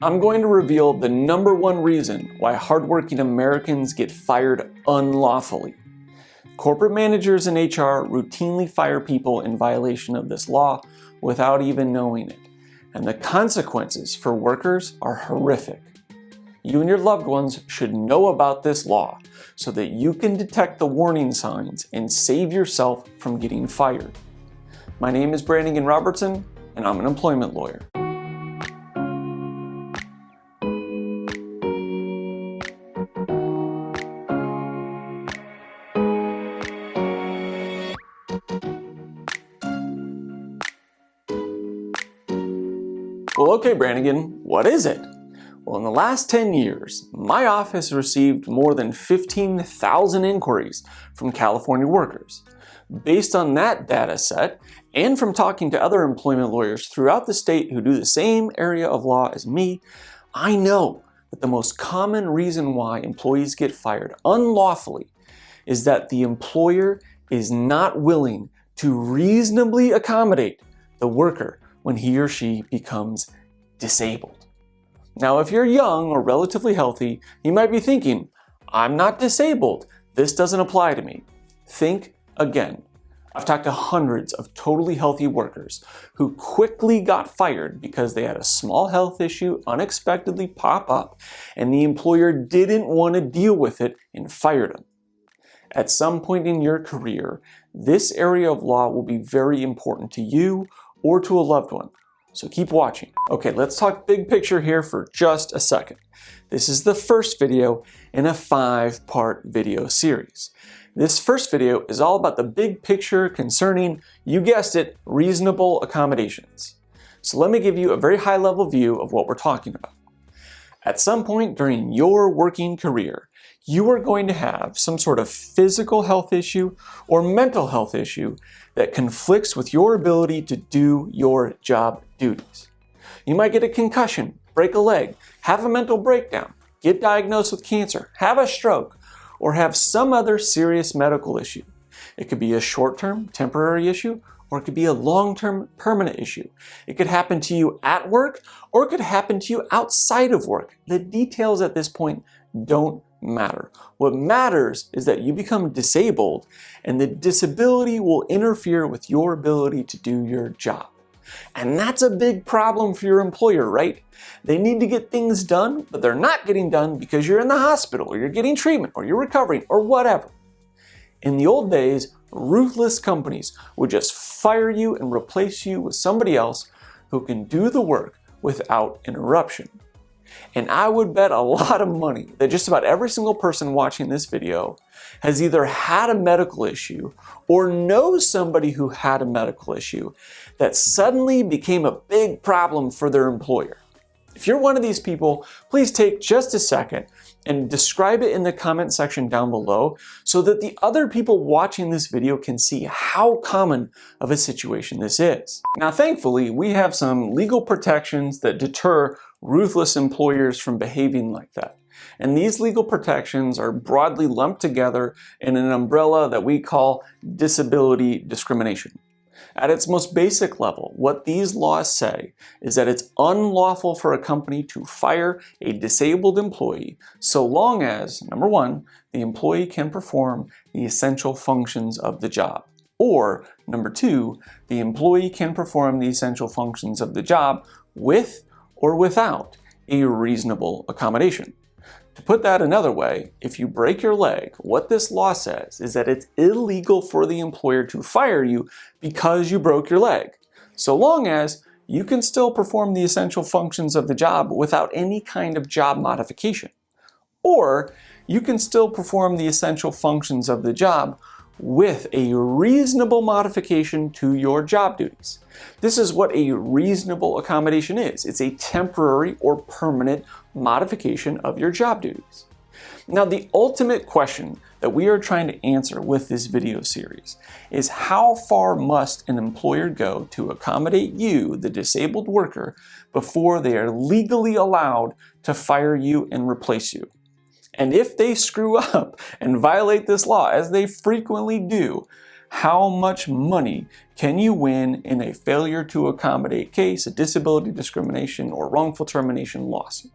I'm going to reveal the #1 reason why hardworking Americans get fired unlawfully. Corporate managers in HR routinely fire people in violation of this law without even knowing it, and the consequences for workers are horrific. You and your loved ones should know about this law so that you can detect the warning signs and save yourself from getting fired. My name is Branigan Robertson, and I'm an employment lawyer. Well, okay, Branigan, what is it? Well, in the last 10 years, my office received more than 15,000 inquiries from California workers. Based on that data set, and from talking to other employment lawyers throughout the state who do the same area of law as me, I know that the most common reason why employees get fired unlawfully is that the employer is not willing to reasonably accommodate the worker when he or she becomes disabled. Now, if you're young or relatively healthy, you might be thinking, I'm not disabled. This doesn't apply to me. Think again. I've talked to hundreds of totally healthy workers who quickly got fired because they had a small health issue unexpectedly pop up and the employer didn't want to deal with it and fired them. At some point in your career, this area of law will be very important to you or to a loved one. So keep watching. Okay, let's talk big picture here for just a second. This is the first video in a 5-part video series. This first video is all about the big picture concerning, you guessed it, reasonable accommodations. So let me give you a very high-level view of what we're talking about. At some point during your working career, you are going to have some sort of physical health issue or mental health issue that conflicts with your ability to do your job duties. You might get a concussion, break a leg, have a mental breakdown, get diagnosed with cancer, have a stroke, or have some other serious medical issue. It could be a short-term, temporary issue, or it could be a long-term, permanent issue. It could happen to you at work, or it could happen to you outside of work. The details at this point don't matter. What matters is that you become disabled, and the disability will interfere with your ability to do your job. And that's a big problem for your employer, right? They need to get things done, but they're not getting done because you're in the hospital, or you're getting treatment, or you're recovering, or whatever. In the old days, ruthless companies would just fire you and replace you with somebody else who can do the work without interruption. And I would bet a lot of money that just about every single person watching this video has either had a medical issue or knows somebody who had a medical issue that suddenly became a big problem for their employer. If you're one of these people, please take just a second and describe it in the comment section down below so that the other people watching this video can see how common of a situation this is. Now, thankfully, we have some legal protections that deter ruthless employers from behaving like that. And these legal protections are broadly lumped together in an umbrella that we call disability discrimination. At its most basic level, what these laws say is that it's unlawful for a company to fire a disabled employee so long as, number one, the employee can perform the essential functions of the job. Or, number two, the employee can perform the essential functions of the job with or without a reasonable accommodation. To put that another way, if you break your leg, what this law says is that it's illegal for the employer to fire you because you broke your leg, so long as you can still perform the essential functions of the job without any kind of job modification. Or you can still perform the essential functions of the job with a reasonable modification to your job duties. This is what a reasonable accommodation is. It's a temporary or permanent modification of your job duties. Now, the ultimate question that we are trying to answer with this video series is how far must an employer go to accommodate you, the disabled worker, before they are legally allowed to fire you and replace you? And if they screw up and violate this law, as they frequently do, How much money can you win in a failure to accommodate case, a disability discrimination, or wrongful termination lawsuit?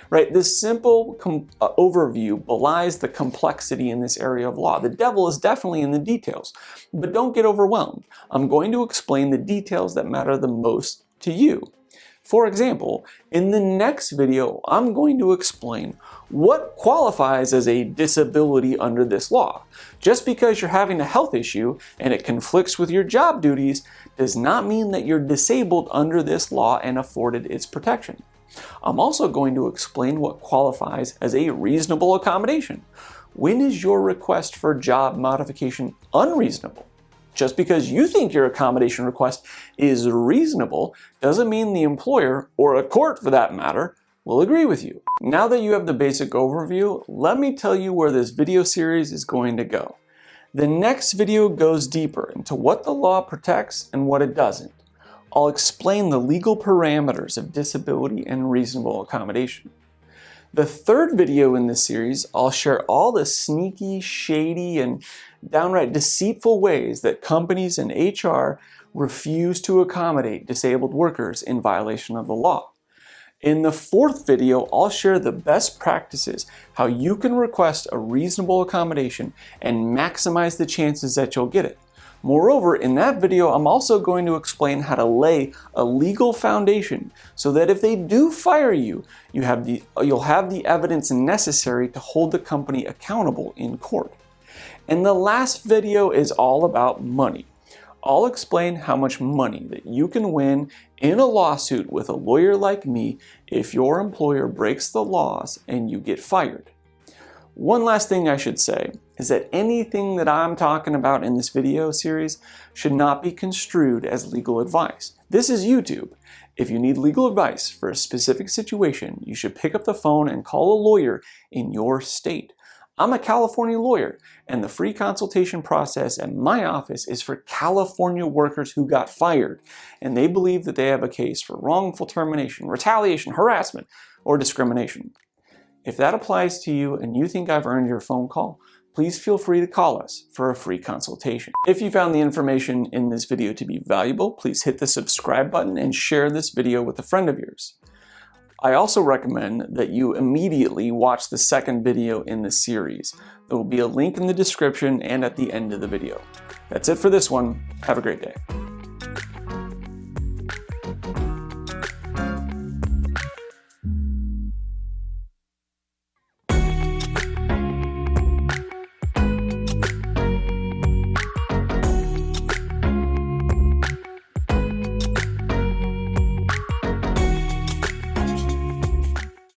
Right, this simple overview belies the complexity in this area of law. The devil is definitely in the details, but don't get overwhelmed. I'm going to explain the details that matter the most to you. For example, in the next video, I'm going to explain what qualifies as a disability under this law. Just because you're having a health issue and it conflicts with your job duties does not mean that you're disabled under this law and afforded its protection. I'm also going to explain what qualifies as a reasonable accommodation. When is your request for job modification unreasonable? Just because you think your accommodation request is reasonable doesn't mean the employer, or a court for that matter, will agree with you. Now that you have the basic overview, let me tell you where this video series is going to go. The next video goes deeper into what the law protects and what it doesn't. I'll explain the legal parameters of disability and reasonable accommodation. The third video in this series, I'll share all the sneaky, shady, and downright deceitful ways that companies and HR refuse to accommodate disabled workers in violation of the law. In the fourth video, I'll share the best practices, how you can request a reasonable accommodation and maximize the chances that you'll get it. Moreover, in that video, I'm also going to explain how to lay a legal foundation so that if they do fire you, you'll have the evidence necessary to hold the company accountable in court. And the last video is all about money. I'll explain how much money that you can win in a lawsuit with a lawyer like me if your employer breaks the laws and you get fired. One last thing I should say is that anything that I'm talking about in this video series should not be construed as legal advice. This is YouTube. If you need legal advice for a specific situation, you should pick up the phone and call a lawyer in your state. I'm a California lawyer, and the free consultation process at my office is for California workers who got fired, and they believe that they have a case for wrongful termination, retaliation, harassment, or discrimination. If that applies to you and you think I've earned your phone call, please feel free to call us for a free consultation. If you found the information in this video to be valuable, please hit the subscribe button and share this video with a friend of yours. I also recommend that you immediately watch the second video in the series. There will be a link in the description and at the end of the video. That's it for this one. Have a great day.